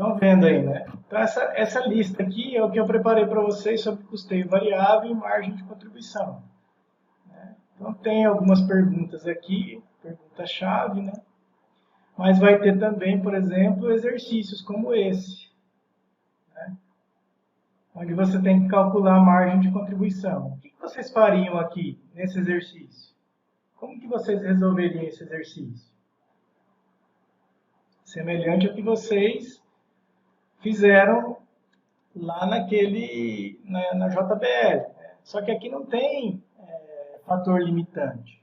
Estão vendo aí, né? Então, essa lista aqui é o que eu preparei para vocês sobre custeio variável e margem de contribuição. Então, tem algumas perguntas aqui, pergunta-chave, né? Mas vai ter também, por exemplo, exercícios como esse, né? Onde você tem que calcular a margem de contribuição. O que vocês fariam aqui, nesse exercício? Como que vocês resolveriam esse exercício? Semelhante ao que vocês fizeram lá na JBL. Né? Só que aqui não tem fator limitante.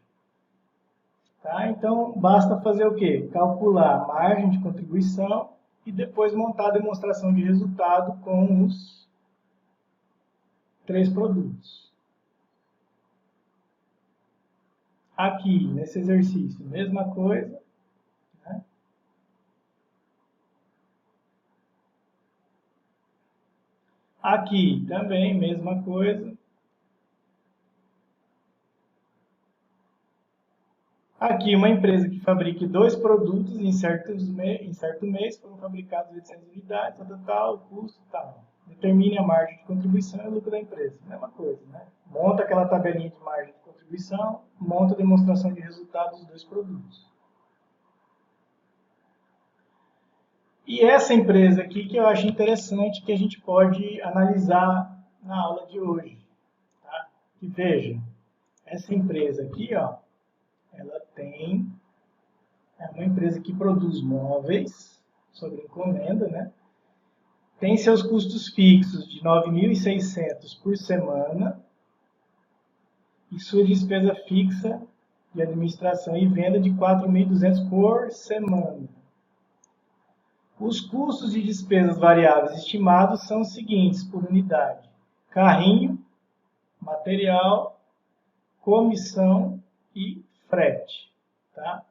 Tá? Então, basta fazer o quê? Calcular a margem de contribuição e depois montar a demonstração de resultado com os 3 produtos. Aqui, nesse exercício, mesma coisa. Né? Aqui, também, mesma coisa. Aqui, uma empresa que fabrique 2 produtos em certo mês, foram fabricados 800 unidades, tal, custo, tal. Determine a margem de contribuição e o lucro da empresa. Mesma coisa, né? Monta aquela tabelinha de margem de contribuição, monta a demonstração de resultados dos 2 produtos. E essa empresa aqui que eu acho interessante, que a gente pode analisar na aula de hoje. Tá? Que veja, essa empresa aqui, ó, ela é uma empresa que produz móveis sob encomenda, né? Tem seus custos fixos de 9.600 por semana e sua despesa fixa de administração e venda de 4.200 por semana. Os custos de despesas variáveis estimados são os seguintes por unidade: carrinho, material, comissão e frete. Tá?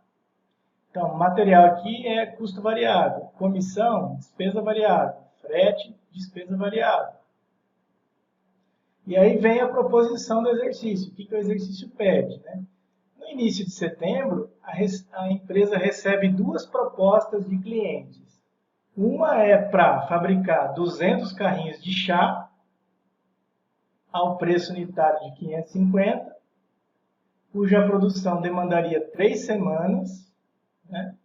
Então, material aqui é custo variável, comissão, despesa variável, frete, despesa variável. E aí vem a proposição do exercício. O que o exercício pede? Né? No início de setembro, a empresa recebe 2 propostas de clientes. Uma é para fabricar 200 carrinhos de chá ao preço unitário de 550, cuja produção demandaria 3 semanas. Né?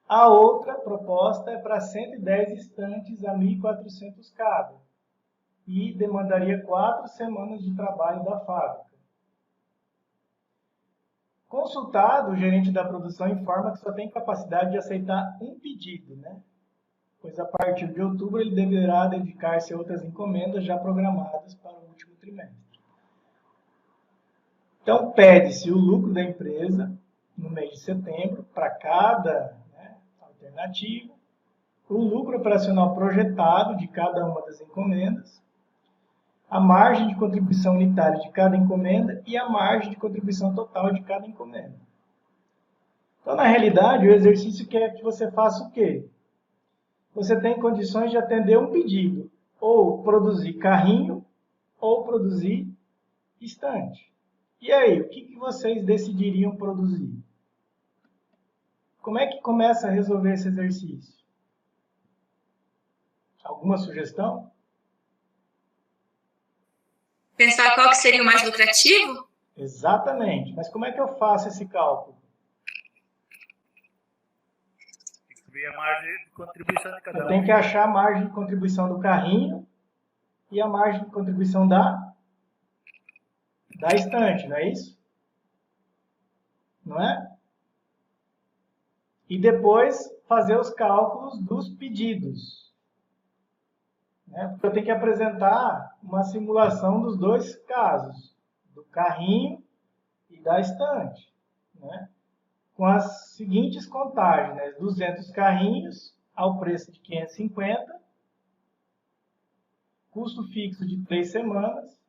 A outra proposta é para 110 estantes a 1.400 cada e demandaria 4 semanas de trabalho da fábrica. Consultado, o gerente da produção informa que só tem capacidade de aceitar um pedido, né? Pois a partir de outubro ele deverá dedicar-se a outras encomendas já programadas para o último trimestre. Então, pede-se o lucro da empresa no mês de setembro para cada alternativa, o lucro operacional projetado de cada uma das encomendas, a margem de contribuição unitária de cada encomenda e a margem de contribuição total de cada encomenda. Então, na realidade, o exercício quer que você faça o quê? Você tem condições de atender um pedido, ou produzir carrinho, ou produzir estante. E aí, o que vocês decidiriam produzir? Como é que começa a resolver esse exercício? Alguma sugestão? Pensar qual que seria o mais lucrativo? Exatamente. Mas como é que eu faço esse cálculo? Tem que ver a margem de contribuição de cada um. Eu tenho que achar a margem de contribuição do carrinho e a margem de contribuição da estante, não é isso? Não é? E depois fazer os cálculos dos pedidos. Porque eu tenho que apresentar uma simulação dos 2 casos, do carrinho e da estante. Né? Com as seguintes contagens: né? 200 carrinhos ao preço de 550, custo fixo de 3 semanas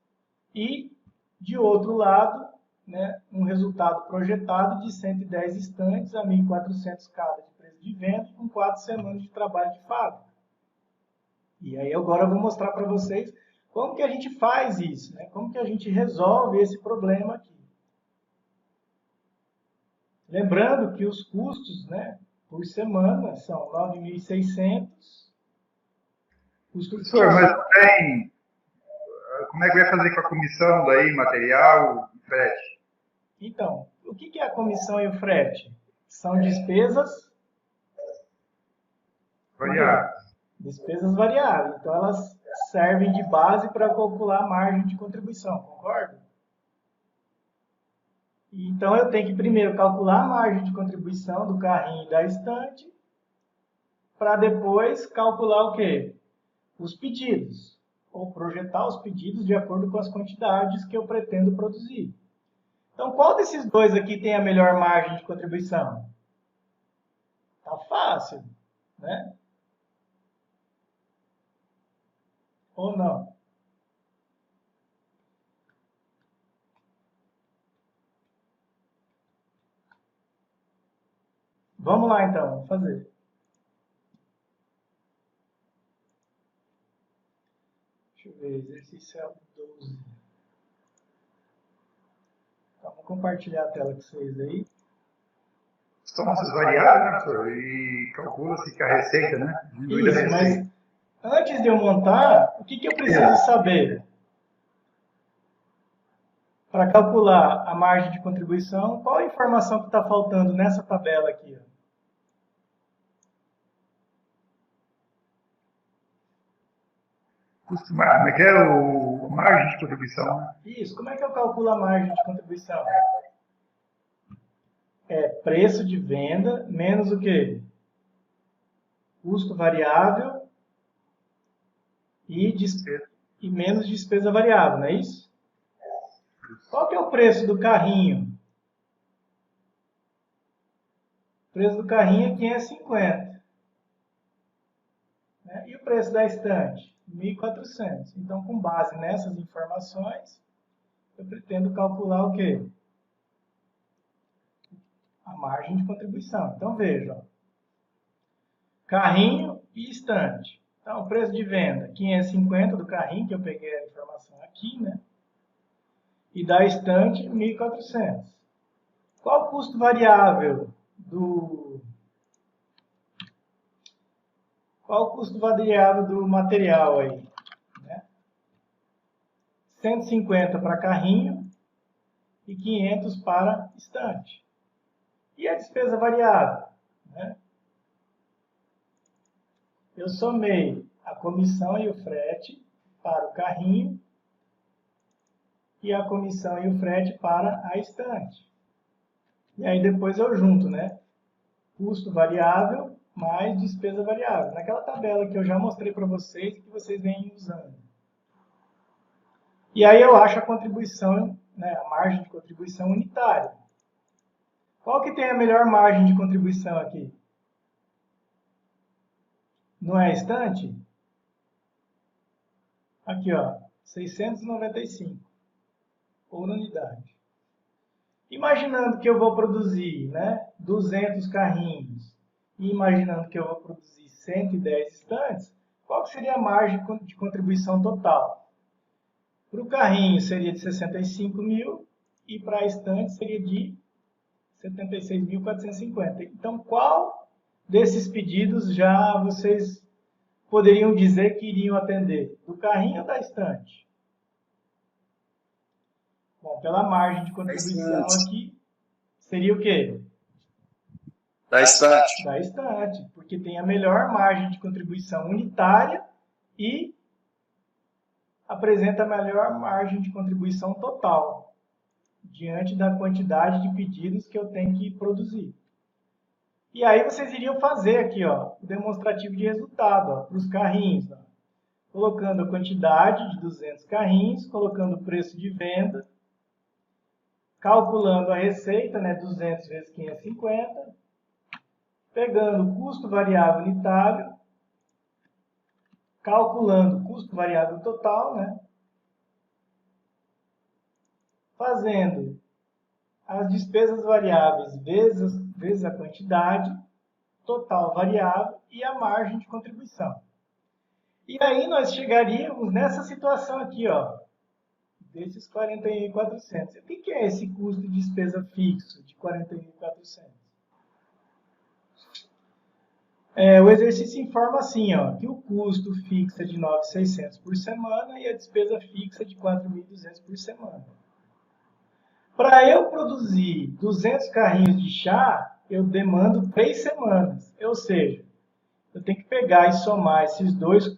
e, de outro lado, né, um resultado projetado de 110 estantes a 1.400 cada de preço de venda com 4 semanas de trabalho de fábrica. E aí agora eu vou mostrar para vocês como que a gente faz isso, né? Como que a gente resolve esse problema aqui. Lembrando que os custos, né, por semana, são 9.600. Professor, mas não tem. Como é que vai fazer com a comissão daí, material e frete? Então, o que é a comissão e o frete? São despesas Variáveis. despesas variáveis. Então, elas servem de base para calcular a margem de contribuição, concorda? Então, eu tenho que primeiro calcular a margem de contribuição do carrinho e da estante, para depois calcular o quê? Os pedidos, ou projetar os pedidos de acordo com as quantidades que eu pretendo produzir. Então, qual desses dois aqui tem a melhor margem de contribuição? Tá fácil, né? Ou não? Vamos lá, então, vamos fazer. Deixa eu ver, exercício 12. Então, vou compartilhar a tela com vocês aí. São essas variáveis, né, professor? E calcula-se que a receita, né? Diminui a Isso, receita. mas antes de eu montar, o que eu preciso saber? Para calcular a margem de contribuição, qual a informação que está faltando nessa tabela aqui? Ó? Como é que é o margem de contribuição? Né? Isso, como é que eu calculo a margem de contribuição? É preço de venda menos o quê? Custo variável e menos despesa variável, não é isso? Qual que é o preço do carrinho? O preço do carrinho é 550. Né? E o preço da estante? 1.400. Então, com base nessas informações, eu pretendo calcular o quê? A margem de contribuição. Então, veja. Ó. Carrinho e estante. Então, o preço de venda, 550 do carrinho, que eu peguei a informação aqui, né? E da estante, 1.400. Qual o custo variável do... Qual o custo variável do material aí? Né? 150 para carrinho e 500 para estante. E a despesa variável? Né? Eu somei a comissão e o frete para o carrinho e a comissão e o frete para a estante. E aí depois eu junto, né? Custo variável mais despesa variável. Naquela tabela que eu já mostrei para vocês, que vocês vêm usando. E aí eu acho a contribuição, né, a margem de contribuição unitária. Qual que tem a melhor margem de contribuição aqui? Não é a estante? Aqui, ó, 695 por unidade. Imaginando que eu vou produzir, né, 200 carrinhos e imaginando que eu vou produzir 110 estantes, qual seria a margem de contribuição total? Para o carrinho seria de 65 mil e para a estante seria de 76.450. Então, qual desses pedidos já vocês poderiam dizer que iriam atender? Do carrinho ou da estante? Bom, pela margem de contribuição aqui, seria o quê? Da estante. Da estante, porque tem a melhor margem de contribuição unitária e apresenta a melhor margem de contribuição total, diante da quantidade de pedidos que eu tenho que produzir. E aí vocês iriam fazer aqui, ó, o demonstrativo de resultado para os carrinhos. Ó, colocando a quantidade de 200 carrinhos, colocando o preço de venda, calculando a receita, né, 200 vezes 550, pegando o custo variável unitário, calculando o custo variável total, né, fazendo as despesas variáveis vezes a quantidade, total variável e a margem de contribuição. E aí nós chegaríamos nessa situação aqui, ó, desses 41.400. O que é esse custo de despesa fixo de 41.400? O exercício informa assim, ó, que o custo fixo é de 9.600 por semana e a despesa fixa é de 4.200 por semana. Para eu produzir 200 carrinhos de chá, eu demando 3 semanas. Ou seja, eu tenho que pegar e somar esses dois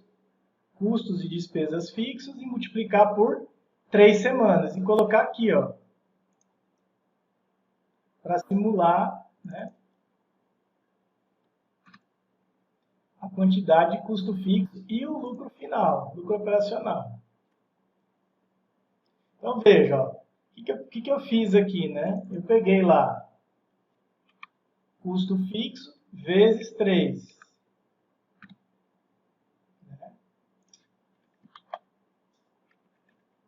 custos e despesas fixos e multiplicar por 3 semanas. E colocar aqui, ó, para simular, né, a quantidade de custo fixo e o lucro final, lucro operacional. Então, veja, ó, o que eu fiz aqui, né? Eu peguei lá custo fixo vezes 3. Né?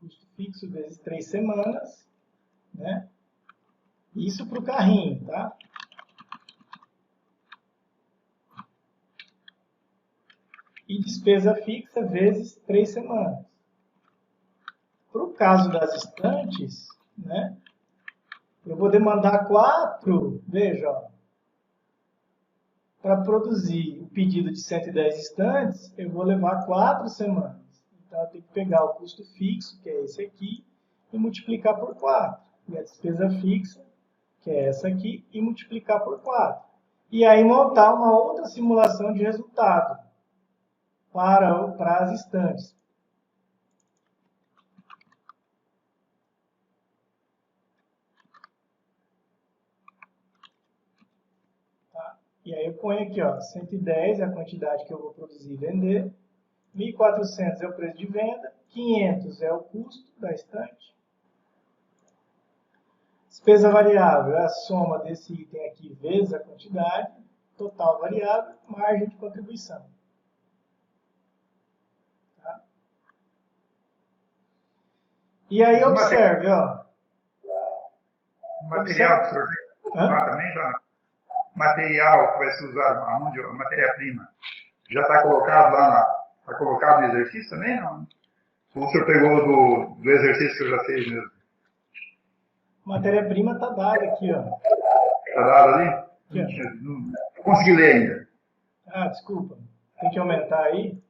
Custo fixo vezes 3 semanas. Né? Isso para o carrinho, tá? E despesa fixa vezes 3 semanas. Para o caso das estantes, né? Eu vou demandar 4, veja, ó, para produzir o pedido de 110 estantes, eu vou levar 4 semanas. Então, eu tenho que pegar o custo fixo, que é esse aqui, e multiplicar por 4. E a despesa fixa, que é essa aqui, e multiplicar por 4. E aí montar uma outra simulação de resultado para as estantes. Tá? E aí eu ponho aqui, ó, 110 é a quantidade que eu vou produzir e vender, 1.400 é o preço de venda, 500 é o custo da estante. Despesa variável é a soma desse item aqui vezes a quantidade, total variável, margem de contribuição. Tá? E aí observe, ó. O material que o senhor tem também, já, material que vai ser usado, a matéria-prima, já está colocado lá, está colocado no exercício também, não? O senhor pegou do exercício que eu já fiz mesmo? Matéria-prima está dada aqui, ó. Está dado ali? Aqui, não consegui ler ainda. Ah, desculpa. Tem que aumentar aí.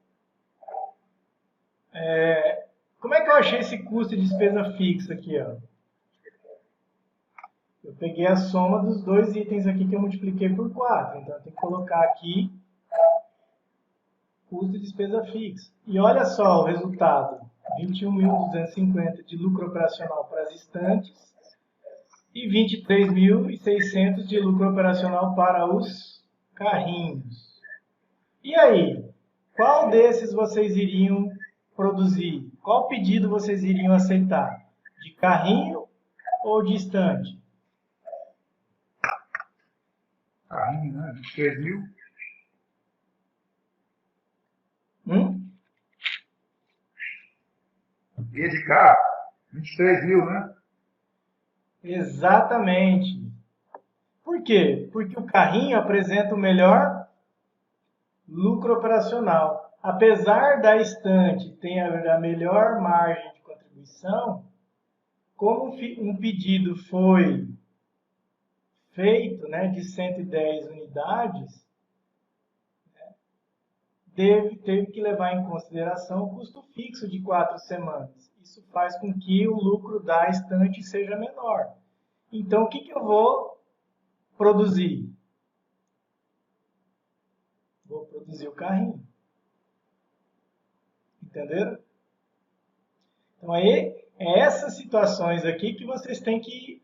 Como é que eu achei esse custo de despesa fixa aqui, ó? Eu peguei a soma dos dois itens aqui que eu multipliquei por 4. Então, eu tenho que colocar aqui custo de despesa fixa. E olha só o resultado. 21.250 de lucro operacional para as estantes e 23.600 de lucro operacional para os carrinhos. E aí? Qual desses vocês iriam produzir? Qual pedido vocês iriam aceitar? De carrinho ou de estante? Carrinho, né? 23 mil. E de carro, 23 mil, né? Exatamente. Por quê? Porque o carrinho apresenta o melhor lucro operacional. Apesar da estante ter a melhor margem de contribuição, como um pedido foi feito, né, de 110 unidades, né, teve que levar em consideração o custo fixo de 4 semanas. Isso faz com que o lucro da estante seja menor. Então, o que eu vou produzir? Vou produzir o carrinho. Entenderam? Então, aí, é essas situações aqui que vocês têm que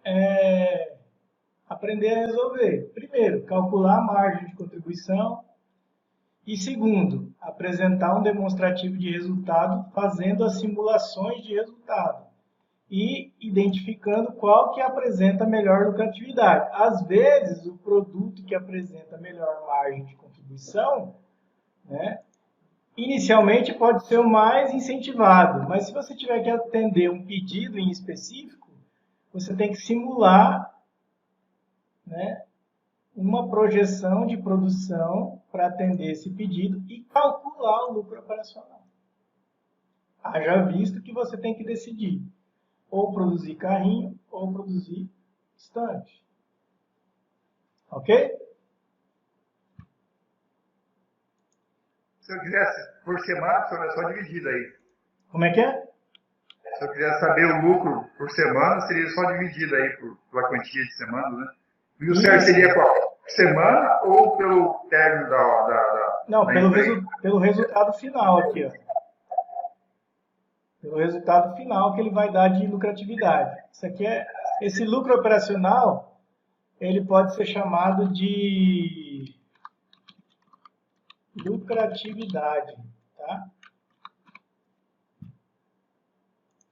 aprender a resolver. Primeiro, calcular a margem de contribuição. E segundo, apresentar um demonstrativo de resultado fazendo as simulações de resultado. E identificando qual que apresenta melhor lucratividade. Às vezes, o produto que apresenta melhor margem de contribuição, né, inicialmente pode ser o mais incentivado, mas se você tiver que atender um pedido em específico, você tem que simular, né, uma projeção de produção para atender esse pedido e calcular o lucro operacional. Haja visto que você tem que decidir ou produzir carrinho ou produzir estante. Ok? Se eu quisesse por semana, professor, é só dividido aí. Como é que é? Se eu quisesse saber o lucro por semana, seria só dividido aí pela quantia de semanas, né? E o certo seria qual? Semana ou pelo término Não, da pelo, empresa? pelo resultado final aqui, ó. Pelo resultado final que ele vai dar de lucratividade. Isso aqui esse lucro operacional, ele pode ser chamado de lucratividade, tá?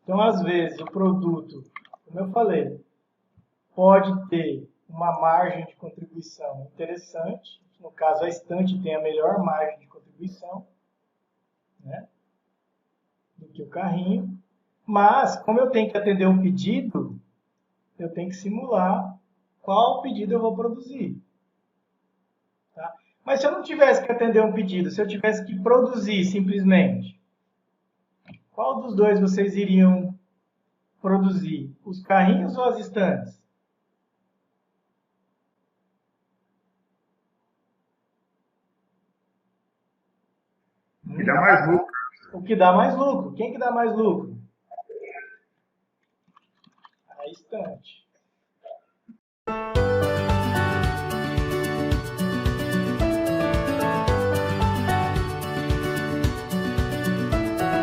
Então, às vezes, o produto, como eu falei, pode ter uma margem de contribuição interessante. No caso, a estante tem a melhor margem de contribuição, né, do que o carrinho. Mas, como eu tenho que atender um pedido, eu tenho que simular qual pedido eu vou produzir. Tá? Mas se eu não tivesse que atender um pedido, se eu tivesse que produzir simplesmente, qual dos dois vocês iriam produzir? Os carrinhos ou as estantes? Que dá mais lucro. O que dá mais lucro? Quem que dá mais lucro? A estante.